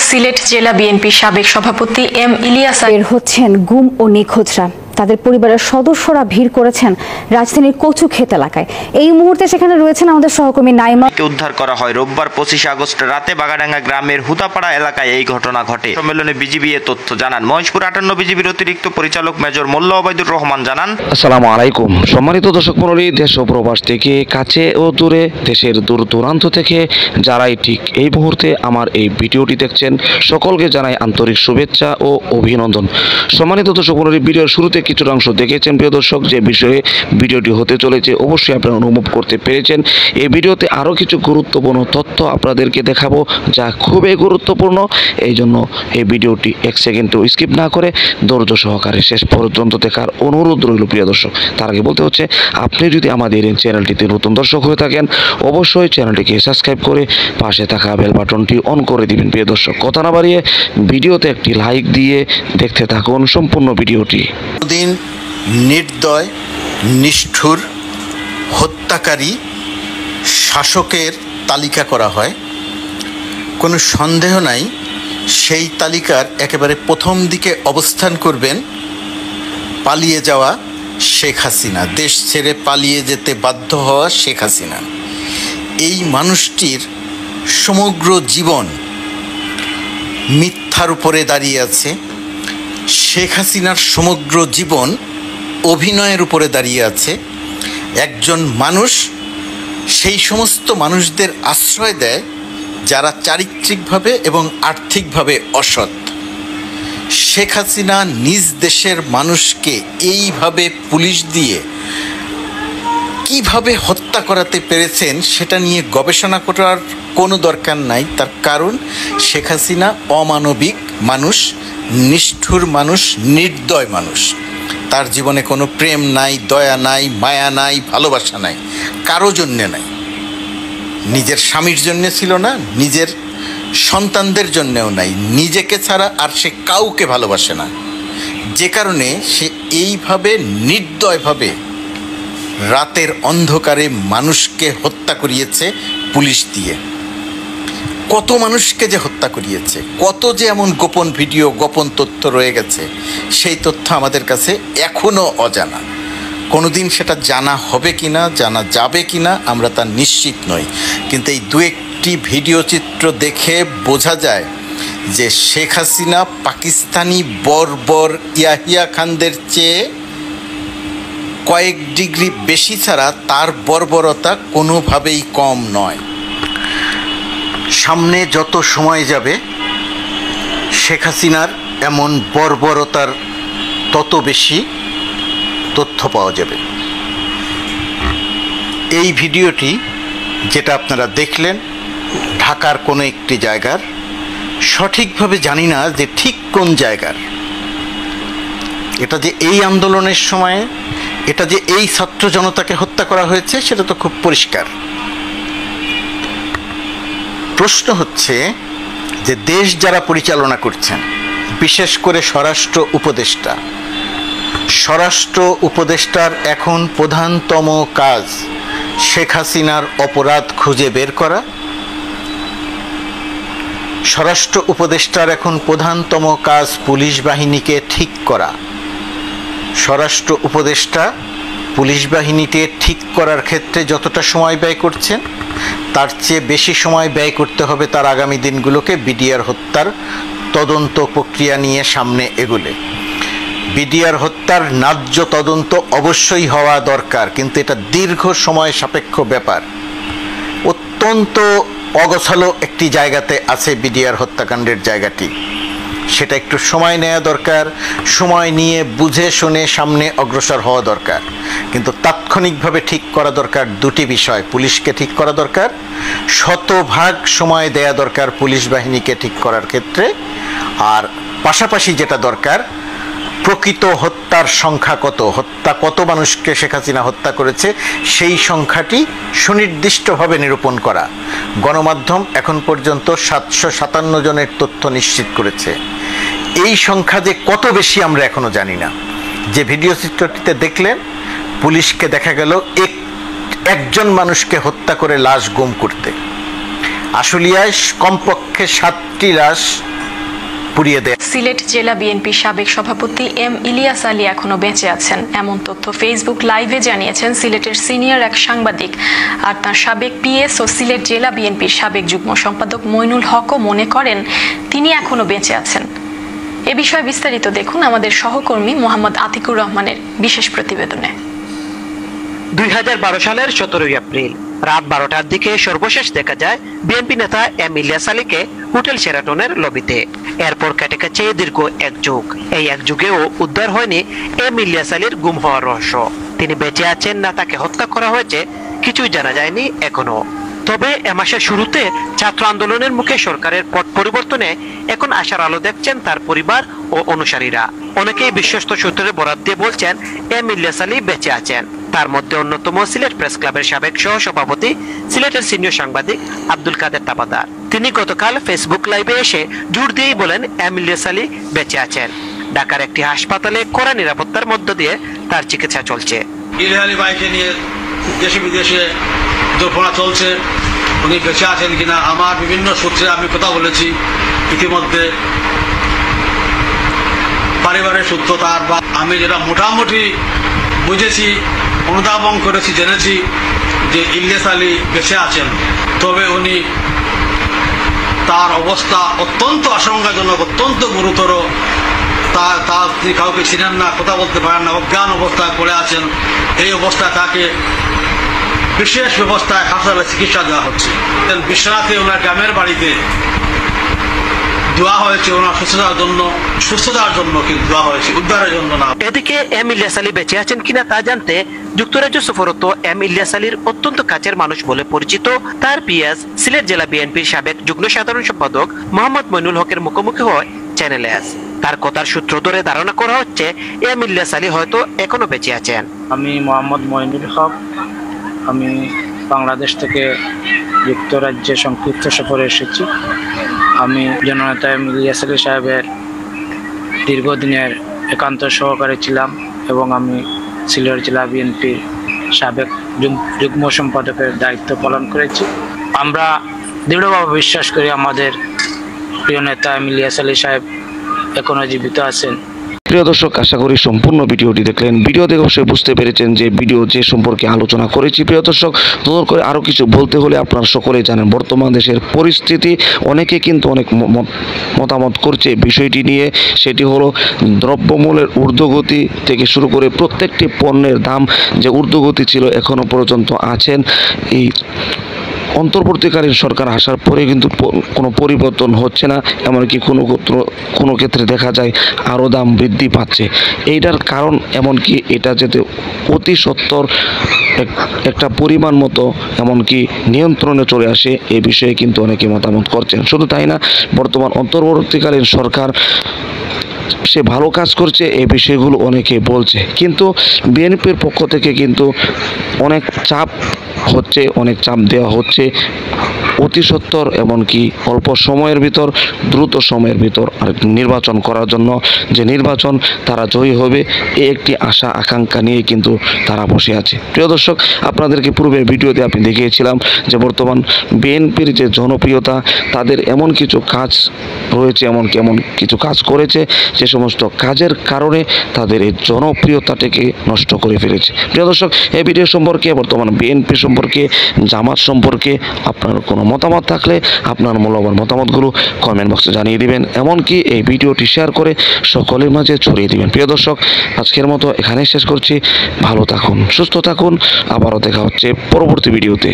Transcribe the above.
সিলেট জেলা বিএনপির সাবেক সভাপতি এম ইলিয়াস বের হচ্ছেন গুম ও নিখোঁজরা। তাদের পরিবারের সদস্যরা ভিড় করেছেন রাজধানীর কচুক্ষেত এলাকায়। এই মুহূর্তে সেখানে রয়েছেন আমাদের সহকর্মী নাইমা। উদ্ধার করা হয় রোববার 25 আগস্ট রাতে বাগাডাঙ্গা গ্রামের হুতাপাড়া এলাকায় এই ঘটনা ঘটে। সম্মেলনে বিজিবি এ তথ্য জানান। মহেশপুর 58 বিজিবির অতিরিক্ত পরিচালক মেজর মোল্লা ওবায়দুর রহমান জানান, আসসালামু আলাইকুম। সম্মানিত দর্শক মণ্ডলী, দেশ ও প্রবাস থেকে কাছে ও দূরে, দেশের দূর দূরান্ত থেকে যারাই ঠিক এই মুহূর্তে আমার এই ভিডিওটি দেখছেন, সকলকে জানাই আন্তরিক শুভেচ্ছা ও অভিনন্দন। সম্মানিত দর্শক মণ্ডলী, ভিডিওর শুরুতে কিছু অংশ দেখেছেন প্রিয় দর্শক, যে বিষয়ে ভিডিওটি হতে চলেছে অবশ্যই আপনারা অনুভব করতে পেরেছেন। এই ভিডিওতে আরও কিছু গুরুত্বপূর্ণ তথ্য আপনাদেরকে দেখাবো, যা খুবই গুরুত্বপূর্ণ। এই জন্য এই ভিডিওটি 1 সেকেন্ডও স্কিপ না করে ধৈর্য সহকারে শেষ পর্যন্ত দেখার অনুরোধ রইল প্রিয় দর্শক। তার আগে বলতে হচ্ছে, আপনি যদি আমাদের এই চ্যানেলটিতে নতুন দর্শক হয়ে থাকেন, অবশ্যই চ্যানেলটিকে সাবস্ক্রাইব করে পাশে থাকা বেল বাটনটি অন করে দিবেন প্রিয় দর্শক। কথা না বাড়িয়ে ভিডিওতে একটি লাইক দিয়ে দেখতে থাকুন সম্পূর্ণ ভিডিওটি। দিন নির্দয় নিষ্ঠুর হত্যাকারী শাসকের তালিকা করা হয়, কোনো সন্দেহ নাই সেই তালিকার একেবারে প্রথম দিকে অবস্থান করবেন পালিয়ে যাওয়া শেখ হাসিনা, দেশ ছেড়ে পালিয়ে যেতে বাধ্য হওয়া শেখ হাসিনা। এই মানুষটির সমগ্র জীবন মিথ্যার উপরে দাঁড়িয়ে আছে। শেখ হাসিনার সমগ্র জীবন অভিনয়ের উপরে দাঁড়িয়ে আছে। একজন মানুষ সেই সমস্ত মানুষদের আশ্রয় দেয় যারা চারিত্রিকভাবে এবং আর্থিকভাবে অসৎ। শেখ হাসিনা নিজ দেশের মানুষকে এইভাবে পুলিশ দিয়ে কিভাবে হত্যা করাতে পেরেছেন সেটা নিয়ে গবেষণা করার কোনো দরকার নাই। তার কারণ শেখ হাসিনা অমানবিক মানুষ, নিষ্ঠুর মানুষ, নির্দয় মানুষ। তার জীবনে কোনো প্রেম নাই, দয়া নাই, মায়া নাই, ভালোবাসা নাই, কারো জন্যে নাই। নিজের স্বামীর জন্যে ছিল না, নিজের সন্তানদের জন্যেও নাই, নিজেকে ছাড়া আর সে কাউকে ভালোবাসে না। যে কারণে সে এইভাবে নির্দয়ভাবে রাতের অন্ধকারে মানুষকে হত্যা করিয়েছে পুলিশ দিয়ে। কত মানুষকে যে হত্যা করিয়েছে, কত যে এমন গোপন ভিডিও, গোপন তথ্য রয়ে গেছে, সেই তথ্য আমাদের কাছে এখনও অজানা। কোনোদিন সেটা জানা হবে কিনা, জানা যাবে কিনা আমরা তা নিশ্চিত নই। কিন্তু এই দু একটি ভিডিও চিত্র দেখে বোঝা যায় যে শেখ হাসিনা পাকিস্তানি বর্বর ইয়াহিয়া খানদের চেয়ে কয়েক ডিগ্রি বেশি ছাড়া তার বর্বরতা কোনোভাবেই কম নয়। সামনে যত সময় যাবে শেখ হাসিনার এমন বর্বরতার তত বেশি তথ্য পাওয়া যাবে। এই ভিডিওটি যেটা আপনারা দেখলেন ঢাকার কোনো একটি জায়গার, সঠিকভাবে জানি না যে ঠিক কোন জায়গার। এটা যে এই আন্দোলনের সময়ে, এটা যে এই ছাত্র জনতাকে হত্যা করা হয়েছে সেটা তো খুব পরিষ্কার। প্রশ্ন হচ্ছে যে দেশ যারা পরিচালনা করছেন, বিশেষ করে স্বরাষ্ট্র উপদেষ্টার এখন প্রধানতম কাজ শেখ হাসিনার অপরাধ খুঁজে বের করা। স্বরাষ্ট্র উপদেষ্টার এখন প্রধানতম কাজ পুলিশ বাহিনীকে ঠিক করা। স্বরাষ্ট্র উপদেষ্টা পুলিশ বাহিনীকে ঠিক করার ক্ষেত্রে যতটা সময় ব্যয় করছেন, তার চেয়ে বেশি সময় ব্যয় করতে হবে তার আগামী দিনগুলোকে বিডিআর হত্যার তদন্ত প্রক্রিয়া নিয়ে সামনে এগোলে। বিডিআর হত্যার ন্যায্য তদন্ত অবশ্যই হওয়া দরকার, কিন্তু এটা দীর্ঘ সময় সাপেক্ষ ব্যাপার। অত্যন্ত অগোছালো একটি জায়গাতে আছে বিডিআর হত্যাকাণ্ডের জায়গাটি, সেটা একটু সময় নেওয়া দরকার। সময় নিয়ে বুঝে শুনে সামনে অগ্রসর হওয়া দরকার। কিন্তু তাৎক্ষণিকভাবে ঠিক করা দরকার দুটি বিষয়। পুলিশকে ঠিক করা দরকার, শতভাগ সময় দেয়া দরকার পুলিশ বাহিনীকে ঠিক করার ক্ষেত্রে। আর পাশাপাশি যেটা দরকার, প্রকৃত হত্যার সংখ্যা কত মানুষকে শেখ হাসিনা হত্যা করেছে সেই সংখ্যাটি সুনির্দিষ্টভাবে নিরূপণ করা। গণমাধ্যম এখন পর্যন্ত 757 জনের তথ্য নিশ্চিত করেছে। এই সংখ্যা যে কত বেশি আমরা এখনো জানি না। যে ভিডিও চিত্রটিতে দেখলেন, পুলিশকে দেখা গেল একজন মানুষকে হত্যা করে লাশ গুম করতে। আশুলিয়ায় কমপক্ষে 7টি লাশ পুড়িয়ে দেয়। সিলেট জেলা বিএনপির সাবেক সভাপতি এম ইলিয়াস আলী এখনো বেঁচে আছেন এমন তথ্য ফেসবুক লাইভে জানিয়েছেন সিলেটের সিনিয়র এক সাংবাদিক। আর তার সাবেক পিএস ও সিলেট জেলা বিএনপির সাবেক যুগ্ম সম্পাদক মইনুল হকও মনে করেন তিনি এখনো বেঁচে আছেন। এ বিষয়ে বিস্তারিত দেখুন আমাদের সহকর্মী মোহাম্মদ আতিকুর রহমানের বিশেষ প্রতিবেদনে। 2012 সালের 17 এপ্রিল রাত 12টার দিকে সর্বশেষ দেখা যায় বিএনপি নেতা এম ইলিয়াস আলীকে হোটেল শেরাটনের লবিতে। এরপর কেটে গেছে দীর্ঘ এক যুগ। এই এক যুগেও উদ্ধার হয়নি এম ইলিয়াস আলীর গুম হওয়ার রহস্য। তিনি বেঁচে আছেন না তাকে হত্যা করা হয়েছে কিছুই জানা যায়নি এখনো। তবে এ মাসের শুরুতে ছাত্র আন্দোলনের মুখে সরকারের পট পরিবর্তনে এখন আশার আলো দেখছেন তার পরিবার ও অনুসারীরা। অনেকেই বিশ্বস্ত সূত্রে বরাত দিয়ে বলছেন এম ইলিয়াস আলী বেঁচে আছেন। তার মধ্যে অন্যতম সিলেট প্রেস ক্লাবের সাবেক সহ সভাপতি সিলেটের সিনিয়র সাংবাদিক আব্দুল কাদের তাবাদার। তিনি গতকাল ফেসবুক লাইভে এসে জোর দিয়েই বলেন এম ইলিয়াস আলী বেঁচে আছেন। ঢাকার একটি হাসপাতালে কড়া নিরাপত্তার মধ্য দিয়ে তার চিকিৎসা চলছে। ইলিয়াস আলী ভাইকে নিয়ে দেশে বিদেশে জল্পনা চলছে, উনি বেঁচে আছেন কিনা। আমার বিভিন্ন সূত্রে আমি কথা বলেছি, ইতিমধ্যে পারিবারিক সূত্র তার বা আমি যেটা মোটামুটি বুঝেছি, অনুধাবন করেছি, জেনেছি যে ইলিয়াস আলী বেঁচে আছেন। তবে উনি তার অবস্থা অত্যন্ত আশঙ্কাজনক, অত্যন্ত গুরুতর। তিনি কাউকে চিনেন না, কথা বলতে পারেন না, অজ্ঞান অবস্থায় পড়ে আছেন। এই অবস্থায় তাকে বিশেষ ব্যবস্থায় হাসপাতালে চিকিৎসা দেওয়া হচ্ছে। বিশ্বনাথে ওনার গ্রামের বাড়িতে দোয়া হয়েছে ওনার সুস্থতার জন্য, কিন্তু দোয়া হয়েছে উদ্ধারের জন্য না। এদিকে এম ইলিয়াস আলী বেঁচে আছেন কিনা তা জানতে যুক্তরাজ্য সফররত এম ইলিয়াস আলীর অত্যন্ত কাছের মানুষ বলে পরিচিত তার পিএস সিলেট জেলা বিএনপির সাবেক যুগ্ম সাধারণ সম্পাদক মোহাম্মদ মইনুল হকের মুখোমুখি হয় চ্যানেল এস। তার কথার সূত্র ধরে ধারণা করা হচ্ছে এম ইলিয়াস আলী হয়তো এখনো বেঁচে আছেন। আমি মোহাম্মদ মইনুল হক, আমি বাংলাদেশ থেকে যুক্তরাজ্যে সংক্ষিপ্ত সফরে এসেছি। আমি জননেতা এম ইলিয়াস আলী সাহেবের দীর্ঘদিনের একান্ত সহকারী ছিলাম এবং আমি সিলেট জেলা বিএনপির সাবেক যুগ্ম সম্পাদকের দায়িত্ব পালন করেছি। আমরা দৃঢ়ভাবে বিশ্বাস করি আমাদের প্রিয় নেতা এম ইলিয়াস আলী সাহেব এখনো জীবিত আছেন। প্রিয় দর্শক, আশা করি সম্পূর্ণ ভিডিওটি দেখলেন। ভিডিও দেখে অবশ্যই বুঝতে পেরেছেন যে ভিডিও যে সম্পর্কে আলোচনা করেছি। প্রিয় দর্শক, নতুন করে আরও কিছু বলতে হলে আপনারা সকলেই জানেন বর্তমান দেশের পরিস্থিতি। অনেকে কিন্তু অনেক মতামত করছে বিষয়টি নিয়ে। সেটি হলো দ্রব্যমূল্যের ঊর্ধ্বগতি থেকে শুরু করে প্রত্যেকটি পণ্যের দাম যে ঊর্ধ্বগতি ছিল এখনও পর্যন্ত আছেন। এই অন্তর্বর্তীকালীন সরকার আসার পরে কিন্তু কোনো পরিবর্তন হচ্ছে না, এমনকি কোনো ক্ষেত্রে দেখা যায় আরও দাম বৃদ্ধি পাচ্ছে। এইটার কারণ এমনকি এটা যাতে অতি সত্বর একটা পরিমাণ মতো এমনকি নিয়ন্ত্রণে চলে আসে, এই বিষয়ে কিন্তু অনেকে মতামত করছেন। শুধু তাই না, বর্তমান অন্তর্বর্তীকালীন সরকার সে ভালো কাজ করছে, এই বিষয়গুলো অনেকে বলছে। কিন্তু বিএনপির পক্ষ থেকে কিন্তু অনেক চাপ হচ্ছে, অনেক চাপ দেওয়া হচ্ছে অতি সত্বর এমনকি অল্প সময়ের ভিতর, দ্রুত সময়ের ভিতর আর নির্বাচন করার জন্য। যে নির্বাচন তারা জয়ী হবে এই একটি আশা আকাঙ্ক্ষা নিয়ে কিন্তু তারা বসে আছে। প্রিয় দর্শক, আপনাদেরকে পূর্বের ভিডিওতে আমি দেখিয়েছিলাম যে বর্তমান বিএনপির যে জনপ্রিয়তা, তাদের এমন কিছু কাজ রয়েছে, এমন কিছু কাজ করেছে যে সমস্ত কাজের কারণে তাদের এই জনপ্রিয়তাটাকে নষ্ট করে ফেলেছে। প্রিয় দর্শক, এই ভিডিও সম্পর্কে, বর্তমান বিএনপি সম্পর্কে, জামাত সম্পর্কে আপনার কোনো মতামত থাকলে আপনার মূল্যবান মতামতগুলো কমেন্ট বক্সে জানিয়ে দিবেন, এমনকি এই ভিডিওটি শেয়ার করে সকলের মাঝে ছড়িয়ে দিবেন। প্রিয় দর্শক, আজকের মতো এখানেই শেষ করছি। ভালো থাকুন, সুস্থ থাকুন, আবারও দেখা হচ্ছে পরবর্তী ভিডিওতে।